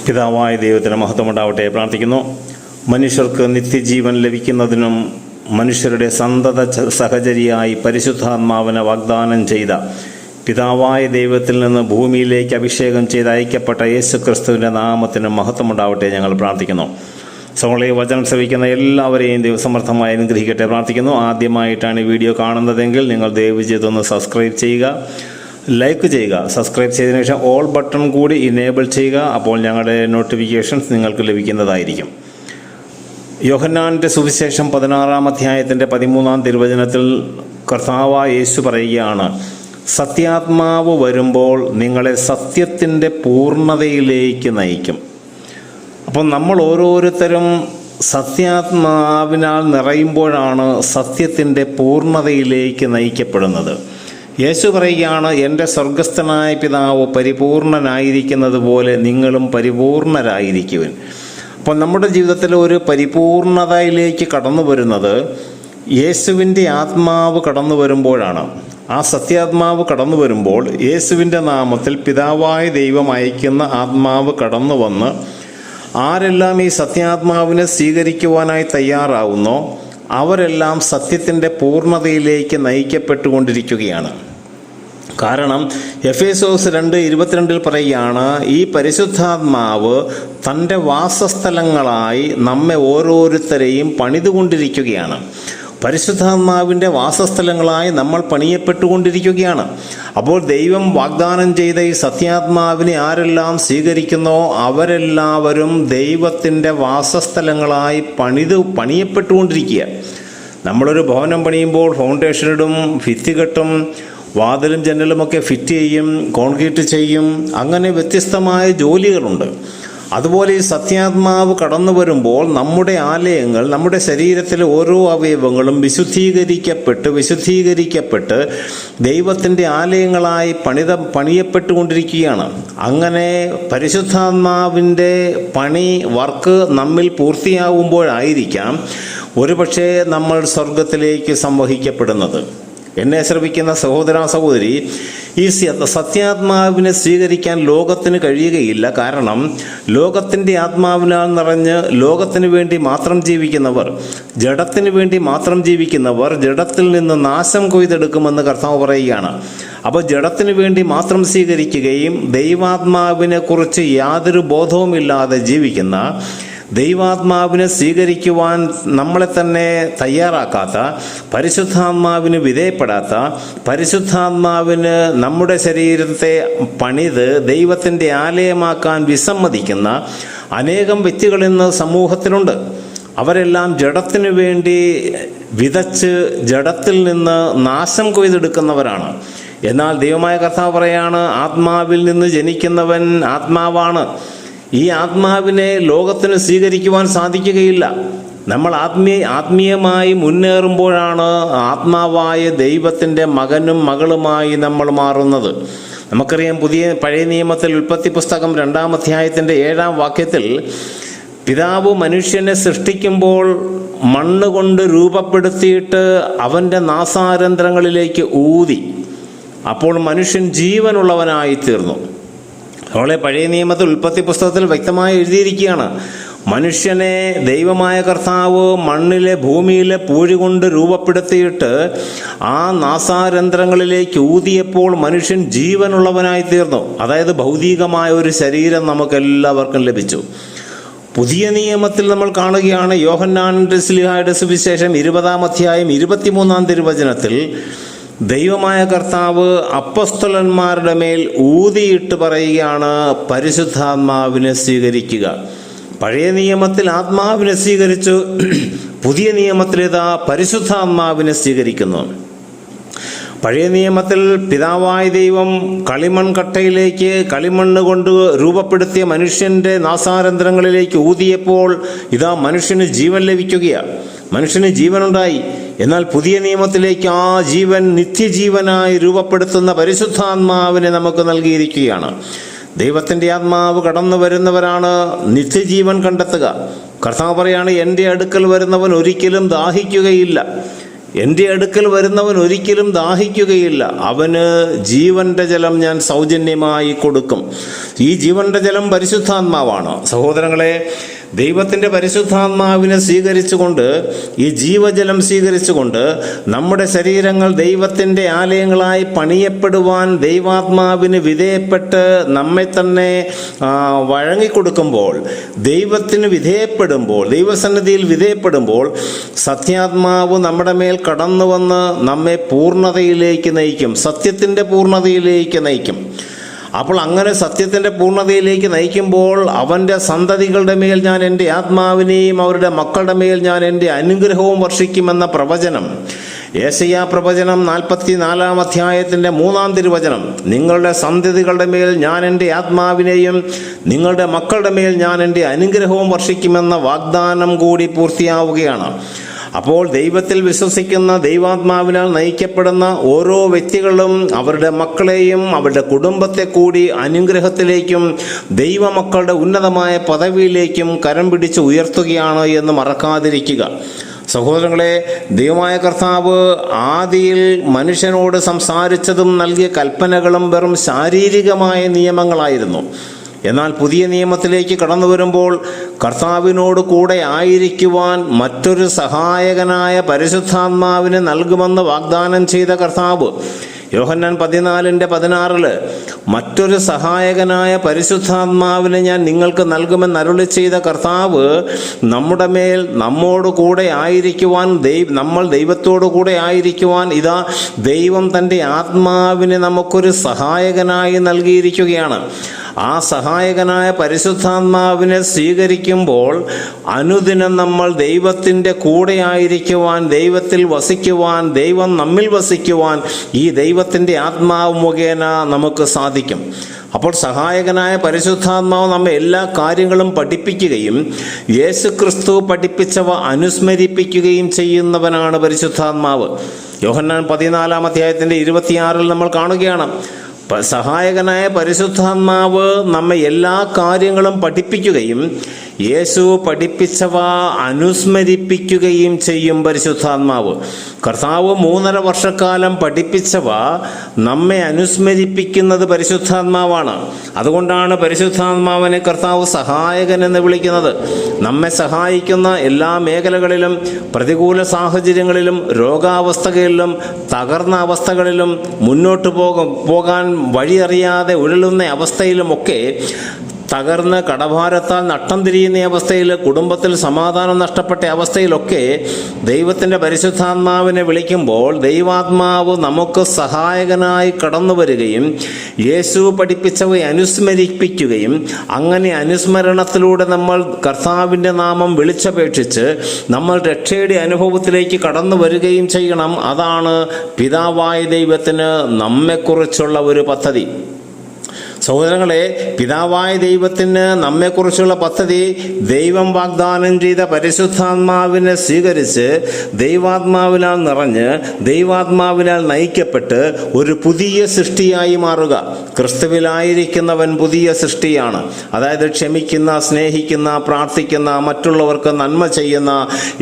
പിതാവായ ദൈവത്തിന് മഹത്വമുണ്ടാവട്ടെ. പ്രാർത്ഥിക്കുന്നു. മനുഷ്യർക്ക് നിത്യജീവൻ ലഭിക്കുന്നതിനും മനുഷ്യരുടെ സന്തത സഹചരിയായി പരിശുദ്ധാത്മാവിനെ വാഗ്ദാനം ചെയ്ത പിതാവായ ദൈവത്തിൽ നിന്ന് ഭൂമിയിലേക്ക് അഭിഷേകം ചെയ്ത് അയക്കപ്പെട്ട യേശു ക്രിസ്തുവിൻ്റെ നാമത്തിന് മഹത്വമുണ്ടാവട്ടെ ഞങ്ങൾ പ്രാർത്ഥിക്കുന്നു. സൗളെ വചനം ശ്രവിക്കുന്ന എല്ലാവരെയും ദൈവസമർത്ഥമായി അനുഗ്രഹിക്കട്ടെ പ്രാർത്ഥിക്കുന്നു. ആദ്യമായിട്ടാണ് ഈ വീഡിയോ കാണുന്നതെങ്കിൽ നിങ്ങൾ ദയവ് ചെയ്തൊന്ന് സബ്സ്ക്രൈബ് ചെയ്യുക, ലൈക്ക് ചെയ്യുക. സബ്സ്ക്രൈബ് ചെയ്തതിനു ശേഷം ഓൾ ബട്ടൺ കൂടി ഇനേബിൾ ചെയ്യുക. അപ്പോൾ ഞങ്ങളുടെ നോട്ടിഫിക്കേഷൻസ് നിങ്ങൾക്ക് ലഭിക്കുന്നതായിരിക്കും. യോഹന്നാൻ്റെ സുവിശേഷം 16-ാം അധ്യായത്തിൻ്റെ 13-ാം തിരുവചനത്തിൽ കർത്താവായ യേശു പറയുകയാണ്, സത്യാത്മാവ് വരുമ്പോൾ നിങ്ങളെ സത്യത്തിൻ്റെ പൂർണ്ണതയിലേക്ക് നയിക്കും. അപ്പം നമ്മൾ ഓരോരുത്തരും സത്യാത്മാവിനാൽ നിറയുമ്പോഴാണ് സത്യത്തിൻ്റെ പൂർണ്ണതയിലേക്ക് നയിക്കപ്പെടുന്നത്. യേശു പറയുകയാണ്, എൻ്റെ സ്വർഗസ്ഥനായ പിതാവ് പരിപൂർണനായിരിക്കുന്നത് പോലെ നിങ്ങളും പരിപൂർണരായിരിക്കുവിൻ. അപ്പം നമ്മുടെ ജീവിതത്തിൽ ഒരു പരിപൂർണതയിലേക്ക് കടന്നു വരുന്നത് യേശുവിൻ്റെ ആത്മാവ് കടന്നു വരുമ്പോഴാണ്. ആ സത്യാത്മാവ് കടന്നു വരുമ്പോൾ യേശുവിൻ്റെ നാമത്തിൽ പിതാവായ ദൈവം അയക്കുന്ന ആത്മാവ് കടന്നു വന്ന് ആരെല്ലാം ഈ സത്യാത്മാവിനെ സ്വീകരിക്കുവാനായി തയ്യാറാവുന്നോ അവരെല്ലാം സത്യത്തിൻ്റെ പൂർണ്ണതയിലേക്ക് നയിക്കപ്പെട്ടുകൊണ്ടിരിക്കുകയാണ്. കാരണം എഫേസോസ് 2:22 പറയുകയാണ്, ഈ പരിശുദ്ധാത്മാവ് തൻ്റെ വാസസ്ഥലങ്ങളായി നമ്മെ ഓരോരുത്തരെയും പണിതുകൊണ്ടിരിക്കുകയാണ്. പരിശുദ്ധാത്മാവിൻ്റെ വാസസ്ഥലങ്ങളായി നമ്മൾ പണിയപ്പെട്ടുകൊണ്ടിരിക്കുകയാണ്. അപ്പോൾ ദൈവം വാഗ്ദാനം ചെയ്ത ഈ സത്യാത്മാവിനെ ആരെല്ലാം സ്വീകരിക്കുന്നോ അവരെല്ലാവരും ദൈവത്തിൻ്റെ വാസസ്ഥലങ്ങളായി പണിയപ്പെട്ടുകൊണ്ടിരിക്കുക. നമ്മളൊരു ഭവനം പണിയുമ്പോൾ ഫൗണ്ടേഷൻ ഇടും, ഭിത്തി കെട്ടും, വാതിലും ജനലുമൊക്കെ ഫിറ്റ് ചെയ്യും, കോൺക്രീറ്റ് ചെയ്യും, അങ്ങനെ വ്യത്യസ്തമായ ജോലികളുണ്ട്. അതുപോലെ ഈ സത്യാത്മാവ് കടന്നു വരുമ്പോൾ നമ്മുടെ ആലയങ്ങൾ, നമ്മുടെ ശരീരത്തിലെ ഓരോ അവയവങ്ങളും വിശുദ്ധീകരിക്കപ്പെട്ട് ദൈവത്തിൻ്റെ ആലയങ്ങളായി പണിയപ്പെട്ടുകൊണ്ടിരിക്കുകയാണ്. അങ്ങനെ പരിശുദ്ധാത്മാവിൻ്റെ വർക്ക് നമ്മിൽ പൂർത്തിയാവുമ്പോഴായിരിക്കാം ഒരുപക്ഷെ നമ്മൾ സ്വർഗത്തിലേക്ക് സംവഹിക്കപ്പെടുന്നത്. എന്നെ ശ്രമിക്കുന്ന സഹോദര സഹോദരി, ഈ സത്യാത്മാവിനെ സ്വീകരിക്കാൻ ലോകത്തിന് കഴിയുകയില്ല. കാരണം ലോകത്തിൻ്റെ ആത്മാവിനാൽ നിറഞ്ഞ് ലോകത്തിന് വേണ്ടി മാത്രം ജീവിക്കുന്നവർ, ജഡത്തിന് വേണ്ടി മാത്രം ജീവിക്കുന്നവർ ജഡത്തിൽ നിന്ന് നാശം കൊയ്തെടുക്കുമെന്ന് കർത്താവ് പറയുകയാണ്. അപ്പോൾ ജഡത്തിന് വേണ്ടി മാത്രം സ്വീകരിക്കുകയും ദൈവാത്മാവിനെ കുറിച്ച് യാതൊരു ബോധവുമില്ലാതെ ജീവിക്കുന്ന, ദൈവാത്മാവിനെ സ്വീകരിക്കുവാൻ നമ്മളെ തന്നെ തയ്യാറാക്കാത്ത, പരിശുദ്ധാത്മാവിന് വിധേയപ്പെടാത്ത, പരിശുദ്ധാത്മാവിന് നമ്മുടെ ശരീരത്തെ പണിത് ദൈവത്തിൻ്റെ ആലയമാക്കാൻ വിസമ്മതിക്കുന്ന അനേകം വ്യക്തികൾ ഇന്ന് സമൂഹത്തിലുണ്ട്. അവരെല്ലാം ജഡത്തിനു വേണ്ടി വിതച്ച് ജഡത്തിൽ നിന്ന് നാശം കൊയ്തെടുക്കുന്നവരാണ്. എന്നാൽ ദൈവമായ കർത്താവ് പറയാണ്, ആത്മാവിൽ നിന്ന് ജനിക്കുന്നവൻ ആത്മാവാണ്. ഈ ആത്മാവിനെ ലോകത്തിന് സ്വീകരിക്കുവാൻ സാധിക്കുകയില്ല. നമ്മൾ ആത്മീയമായി മുന്നേറുമ്പോഴാണ് ആത്മാവായ ദൈവത്തിൻ്റെ മകനും മകളുമായി നമ്മൾ മാറുന്നത്. നമുക്കറിയാം, പഴയ നിയമത്തിൽ ഉൽപ്പത്തി പുസ്തകം 2-ാം അധ്യായത്തിൻ്റെ 7-ാം വാക്യത്തിൽ പിതാവ് മനുഷ്യനെ സൃഷ്ടിക്കുമ്പോൾ മണ്ണ് കൊണ്ട് രൂപപ്പെടുത്തിയിട്ട് അവൻ്റെ നാസാരന്ധ്രങ്ങളിലേക്ക് ഊതി. അപ്പോൾ മനുഷ്യൻ ജീവനുള്ളവനായി തീർന്നു. അവളെ പഴയ നിയമത്തിൽ ഉൽപ്പത്തി പുസ്തകത്തിൽ വ്യക്തമായി എഴുതിയിരിക്കുകയാണ്, മനുഷ്യനെ ദൈവമായ കർത്താവ് ഭൂമിയിലെ പൂഴി കൊണ്ട് രൂപപ്പെടുത്തിയിട്ട് ആ നാസാരന്ധ്രങ്ങളിലേക്ക് ഊതിയപ്പോൾ മനുഷ്യൻ ജീവനുള്ളവനായി തീർന്നു. അതായത് ഭൗതികമായ ഒരു ശരീരം നമുക്കെല്ലാവർക്കും ലഭിച്ചു. പുതിയ നിയമത്തിൽ നമ്മൾ കാണുകയാണ്, യോഹന്നാന്റെ സുവിശേഷം 20-ാം അധ്യായം 23-ാം തിരുവചനത്തിൽ ദൈവമായ കർത്താവ് അപ്പോസ്തലന്മാരുടെ മേൽ ഊതിയിട്ട് പറയുകയാണ്, പരിശുദ്ധാത്മാവിനെ സ്വീകരിക്കുക. പഴയ നിയമത്തിൽ ആത്മാവിനെ സ്വീകരിച്ചു, പുതിയ നിയമത്തിലേതാ പരിശുദ്ധാത്മാവിനെ സ്വീകരിക്കുന്നു. പഴയ നിയമത്തിൽ പിതാവായ ദൈവം കളിമണ്ണ് കൊണ്ട് രൂപപ്പെടുത്തിയ മനുഷ്യൻ്റെ നാസാരന്ധ്രങ്ങളിലേക്ക് ഊതിയപ്പോൾ ഇതാ മനുഷ്യന് ജീവൻ ലഭിക്കുകയാണ്, മനുഷ്യന് ജീവനുണ്ടായി. എന്നാൽ പുതിയ നിയമത്തിലേക്ക് ആ ജീവൻ നിത്യജീവനായി രൂപപ്പെടുത്തുന്ന പരിശുദ്ധാത്മാവിനെ നമുക്ക് നൽകിയിരിക്കുകയാണ്. ദൈവത്തിൻ്റെ ആത്മാവ് കടന്നു വരുന്നവരാണ് നിത്യജീവൻ കണ്ടെത്തുക. കർത്താവ് പറയാണ്, എൻ്റെ അടുക്കൽ വരുന്നവൻ ഒരിക്കലും ദാഹിക്കുകയില്ല. എൻ്റെ അടുക്കൽ വരുന്നവൻ ഒരിക്കലും ദാഹിക്കുകയില്ല. അവന് ജീവന്റെ ജലം ഞാൻ സൗജന്യമായി കൊടുക്കും. ഈ ജീവന്റെ ജലം പരിശുദ്ധാത്മാവാണ്. സഹോദരങ്ങളെ, ദൈവത്തിൻ്റെ പരിശുദ്ധാത്മാവിനെ സ്വീകരിച്ചുകൊണ്ട്, ഈ ജീവജലം സ്വീകരിച്ചുകൊണ്ട് നമ്മുടെ ശരീരങ്ങൾ ദൈവത്തിൻ്റെ ആലയങ്ങളായി പണിയപ്പെടുവാൻ ദൈവാത്മാവിന് വിധേയപ്പെട്ട് നമ്മെ തന്നെ വഴങ്ങിക്കൊടുക്കുമ്പോൾ, ദൈവത്തിന് വിധേയപ്പെടുമ്പോൾ, ദൈവസന്നിധിയിൽ വിധേയപ്പെടുമ്പോൾ സത്യാത്മാവ് നമ്മുടെ മേൽ കടന്നു വന്ന് നമ്മെ പൂർണ്ണതയിലേക്ക് നയിക്കും, സത്യത്തിൻ്റെ പൂർണ്ണതയിലേക്ക് നയിക്കും. അപ്പോൾ അങ്ങനെ സത്യത്തിൻ്റെ പൂർണ്ണതയിലേക്ക് നയിക്കുമ്പോൾ അവൻ്റെ സന്തതികളുടെ മേൽ ഞാൻ എൻ്റെ ആത്മാവിനെയും അവരുടെ മക്കളുടെ മേൽ ഞാൻ എൻ്റെ അനുഗ്രഹവും വർഷിക്കുമെന്ന പ്രവചനം, യെശയ്യാ പ്രവചനം 44 അധ്യായത്തിൻ്റെ 3 തിരുവചനം, നിങ്ങളുടെ സന്തതികളുടെ മേൽ ഞാൻ എൻ്റെ ആത്മാവിനെയും നിങ്ങളുടെ മക്കളുടെ മേൽ ഞാൻ എൻ്റെ അനുഗ്രഹവും വർഷിക്കുമെന്ന വാഗ്ദാനം കൂടി പൂർത്തിയാവുകയാണ്. അപ്പോൾ ദൈവത്തിൽ വിശ്വസിക്കുന്ന, ദൈവാത്മാവിനാൽ നയിക്കപ്പെടുന്ന ഓരോ വ്യക്തികളും അവരുടെ മക്കളെയും അവരുടെ കുടുംബത്തെ കൂടി അനുഗ്രഹത്തിലേക്കും ദൈവമക്കളുടെ ഉന്നതമായ പദവിയിലേക്കും കരം പിടിച്ച് ഉയർത്തുകയാണ് എന്ന് മറക്കാതിരിക്കുക. സഹോദരങ്ങളെ, ദൈവമായ കർത്താവ് ആദിയിൽ മനുഷ്യനോട് സംസാരിച്ചതും നൽകിയ കൽപ്പനകളും വെറും ശാരീരികമായ നിയമങ്ങളായിരുന്നു. എന്നാൽ പുതിയ നിയമത്തിലേക്ക് കടന്നു വരുമ്പോൾ കർത്താവിനോട് കൂടെ ആയിരിക്കുവാൻ മറ്റൊരു സഹായകനായ പരിശുദ്ധാത്മാവിനെ നൽകുമെന്ന് വാഗ്ദാനം ചെയ്ത കർത്താവ് യോഹന്നാൻ 14:16 മറ്റൊരു സഹായകനായ പരിശുദ്ധാത്മാവിനെ ഞാൻ നിങ്ങൾക്ക് നൽകുമെന്ന് അരുളി ചെയ്ത കർത്താവ് നമ്മുടെ മേൽ നമ്മോട് കൂടെ ആയിരിക്കുവാൻ, നമ്മൾ ദൈവത്തോടു കൂടെ ആയിരിക്കുവാൻ ഇതാ ദൈവം തൻ്റെ ആത്മാവിനെ നമുക്കൊരു സഹായകനായി നൽകിയിരിക്കുകയാണ്. ആ സഹായകനായ പരിശുദ്ധാത്മാവിനെ സ്വീകരിക്കുമ്പോൾ അനുദിനം നമ്മൾ ദൈവത്തിൻ്റെ കൂടെ ആയിരിക്കുവാൻ, ദൈവത്തിൽ വസിക്കുവാൻ, ദൈവം നമ്മിൽ വസിക്കുവാൻ ഈ ദൈവത്തിൻ്റെ ആത്മാവ് മുഖേന നമുക്ക് സാധിക്കും. അപ്പോൾ സഹായകനായ പരിശുദ്ധാത്മാവ് നമ്മെ എല്ലാ കാര്യങ്ങളും പഠിപ്പിക്കുകയും യേശുക്രിസ്തു പഠിപ്പിച്ചവ അനുസ്മരിപ്പിക്കുകയും ചെയ്യുന്നവനാണ് പരിശുദ്ധാത്മാവ്. യോഹന്നാൻ 14 അധ്യായത്തിൻ്റെ 26 നമ്മൾ കാണുകയാണ്, സഹായകനായ പരിശുദ്ധാത്മാവ് നമ്മെ എല്ലാ കാര്യങ്ങളും പഠിപ്പിക്കുകയും യേശു പഠിപ്പിച്ചവ അനുസ്മരിപ്പിക്കുകയും ചെയ്യും. പരിശുദ്ധാത്മാവ് കർത്താവ് 3.5 വർഷക്കാലം പഠിപ്പിച്ചവ നമ്മെ അനുസ്മരിപ്പിക്കുന്നത് പരിശുദ്ധാത്മാവാണ്. അതുകൊണ്ടാണ് പരിശുദ്ധാത്മാവിനെ കർത്താവ് സഹായകൻ എന്ന് വിളിക്കുന്നത്. നമ്മെ സഹായിക്കുന്ന എല്ലാ മേഖലകളിലും, പ്രതികൂല സാഹചര്യങ്ങളിലും, രോഗാവസ്ഥകളിലും, തകർന്ന അവസ്ഥകളിലും, മുന്നോട്ട് പോകാൻ വഴിയറിയാതെ ഉഴലുന്ന അവസ്ഥയിലുമൊക്കെ, തകർന്ന് കടഭാരത്താൽ നട്ടം തിരിയുന്ന അവസ്ഥയിൽ, കുടുംബത്തിൽ സമാധാനം നഷ്ടപ്പെട്ട അവസ്ഥയിലൊക്കെ ദൈവത്തിൻ്റെ പരിശുദ്ധാത്മാവിനെ വിളിക്കുമ്പോൾ ദൈവാത്മാവ് നമുക്ക് സഹായകനായി കടന്നു വരികയും യേശു പഠിപ്പിച്ചവയെ അനുസ്മരിപ്പിക്കുകയും, അങ്ങനെ അനുസ്മരണത്തിലൂടെ നമ്മൾ കർത്താവിൻ്റെ നാമം വിളിച്ചപേക്ഷിച്ച് നമ്മൾ രക്ഷയുടെ അനുഭവത്തിലേക്ക് കടന്നു വരികയും ചെയ്യണം. അതാണ് പിതാവായ ദൈവത്തിന് നമ്മെക്കുറിച്ചുള്ള ഒരു പദ്ധതി. സഹോദരങ്ങളെ, പിതാവായ ദൈവത്തിന് നമ്മെക്കുറിച്ചുള്ള പദ്ധതി ദൈവം വാഗ്ദാനം ചെയ്ത പരിശുദ്ധാത്മാവിനെ സ്വീകരിച്ച് ദൈവാത്മാവിനാൽ നിറഞ്ഞ് ദൈവാത്മാവിനാൽ നയിക്കപ്പെട്ട് ഒരു പുതിയ സൃഷ്ടിയായി മാറുക. ക്രിസ്തുവിലായിരിക്കുന്നവൻ പുതിയ സൃഷ്ടിയാണ്. അതായത് ക്ഷമിക്കുന്ന, സ്നേഹിക്കുന്ന, പ്രാർത്ഥിക്കുന്ന, മറ്റുള്ളവർക്ക് നന്മ ചെയ്യുന്ന,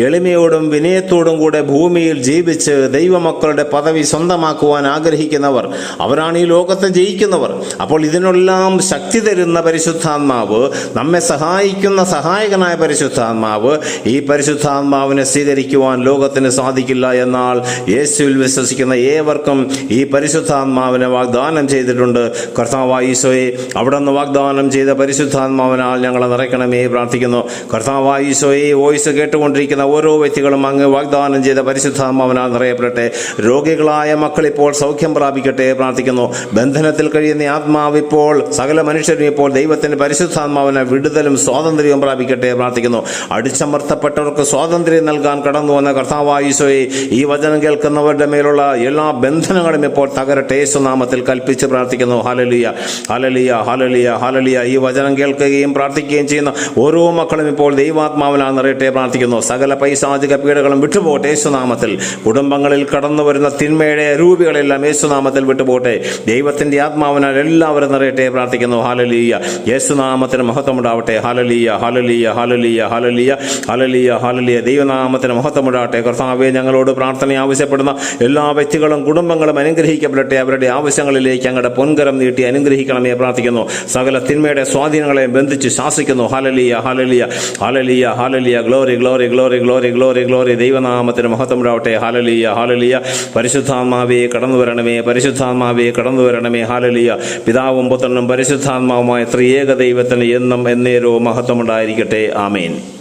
എളിമയോടും വിനയത്തോടും കൂടെ ഭൂമിയിൽ ജീവിച്ച് ദൈവമക്കളുടെ പദവി സ്വന്തമാക്കുവാൻ ആഗ്രഹിക്കുന്നവർ, അവരാണ് ഈ ലോകത്തെ ജയിക്കുന്നവർ. അപ്പോൾ ഇതിനുള്ള എല്ലാം ശക്തി തരുന്ന പരിശുദ്ധാത്മാവ്, നമ്മെ സഹായിക്കുന്ന സഹായകനായ പരിശുദ്ധാത്മാവ്, ഈ പരിശുദ്ധാത്മാവിനെ സ്വീകരിക്കുവാൻ ലോകത്തിന് സാധിക്കില്ല. എന്നാൽ യേശുവിൽ വിശ്വസിക്കുന്ന ഏവർക്കും ഈ പരിശുദ്ധാത്മാവിനെ വാഗ്ദാനം ചെയ്തിട്ടുണ്ട്. കർത്താവായ ഈശോയെ, അവിടുന്ന് വാഗ്ദാനം ചെയ്ത പരിശുദ്ധാത്മാവിനാൽ ഞങ്ങളെ നിറയ്ക്കണമേ പ്രാർത്ഥിക്കുന്നു. കർത്താവായ ഈശോയെ, വോയിസ് കേട്ടുകൊണ്ടിരിക്കുന്ന ഓരോ വ്യക്തികളും അങ്ങ് വാഗ്ദാനം ചെയ്ത പരിശുദ്ധാത്മാവിനാൽ നിറയപ്പെടട്ടെ. രോഗികളായ മക്കൾ ഇപ്പോൾ സൗഖ്യം പ്രാപിക്കട്ടെ പ്രാർത്ഥിക്കുന്നു. ബന്ധനത്തിൽ കഴിയുന്ന ആത്മാവ് ഇപ്പോൾ സകല മനുഷ്യരും ഇപ്പോൾ ദൈവത്തിൻ്റെ പരിശുദ്ധാത്മാവിനെ വിടുതലും സ്വാതന്ത്ര്യവും പ്രാപിക്കട്ടെ പ്രാർത്ഥിക്കുന്നു. അടിച്ചമർത്തപ്പെട്ടവർക്ക് സ്വാതന്ത്ര്യം നൽകാൻ കടന്നു വന്ന കർത്താവായ ഈശോയെ, ഈ വചനം കേൾക്കുന്നവരുടെ മേലുള്ള എല്ലാ ബന്ധനങ്ങളും ഇപ്പോൾ തകരട്ടെ യേശുനാമത്തിൽ കൽപ്പിച്ച് പ്രാർത്ഥിക്കുന്നു. ഹല്ലേലൂയ, ഹല്ലേലൂയ, ഹല്ലേലൂയ, ഹല്ലേലൂയ. ഈ വചനം കേൾക്കുകയും പ്രാർത്ഥിക്കുകയും ചെയ്യുന്ന ഓരോ മക്കളും ഇപ്പോൾ ദൈവാത്മാവിനാൽ നിറയട്ടെ പ്രാർത്ഥിക്കുന്നു. സകല പൈശാചിക പീഡകളും വിട്ടുപോട്ടെ യേശുനാമത്തിൽ. കുടുംബങ്ങളിൽ കടന്നു വരുന്ന തിന്മയുടെ രൂപികളെല്ലാം യേശുനാമത്തിൽ വിട്ടുപോട്ടെ. ദൈവത്തിൻ്റെ ആത്മാവിനാൽ എല്ലാവരും നിറയട്ടെ പ്രാർത്ഥിക്കുന്നു. ഹല്ലേലൂയ. യേശുനാമത്തിന് മഹത്വമുണ്ടാവട്ടെ. ഹല്ലേലൂയ, ഹല്ലേലൂയ, ഹല്ലേലൂയ, ഹല്ലേലൂയ, ഹല്ലേലൂയ, ഹല്ലേലൂയ. ദൈവനാമത്തിന് മഹത്വമുണ്ടാവട്ടെ. കർത്താവേ, ഞങ്ങളോട് പ്രാർത്ഥന ആവശ്യപ്പെടുന്ന എല്ലാ വ്യക്തികളും കുടുംബങ്ങളും അനുഗ്രഹിക്കപ്പെടട്ടെ. അവരുടെ ആവശ്യങ്ങളിലേക്ക് അങ്ങയുടെ പൊൻകരം നീട്ടി അനുഗ്രഹിക്കണമേ പ്രാർത്ഥിക്കുന്നു. സകല തിന്മയുടെ സ്വാധീനങ്ങളെ ബന്ധിച്ച് ശാസിക്കുന്നു. ഹല്ലേലൂയ, ഹല്ലേലൂയ, ഹല്ലേലൂയ, ഹല്ലേലൂയ. Glory, glory, glory, glory, glory, glory. ദൈവനാമത്തിന് മഹത്വമുണ്ടാവട്ടെ. ഹല്ലേലൂയ, ഹല്ലേലൂയ. പരിശുദ്ധാത്മാവേ കടന്നു വരണമേ, പരിശുദ്ധാത്മാവേ കടന്നു വരണമേ. ഹല്ലേലൂയ. പിതാവും പുത്രനും പരിശുദ്ധാത്മാവുമായ ത്രിയേക ദൈവത്തിന് എന്നും എന്നേരവും മഹത്വമുണ്ടായിരിക്കട്ടെ. ആമേൻ.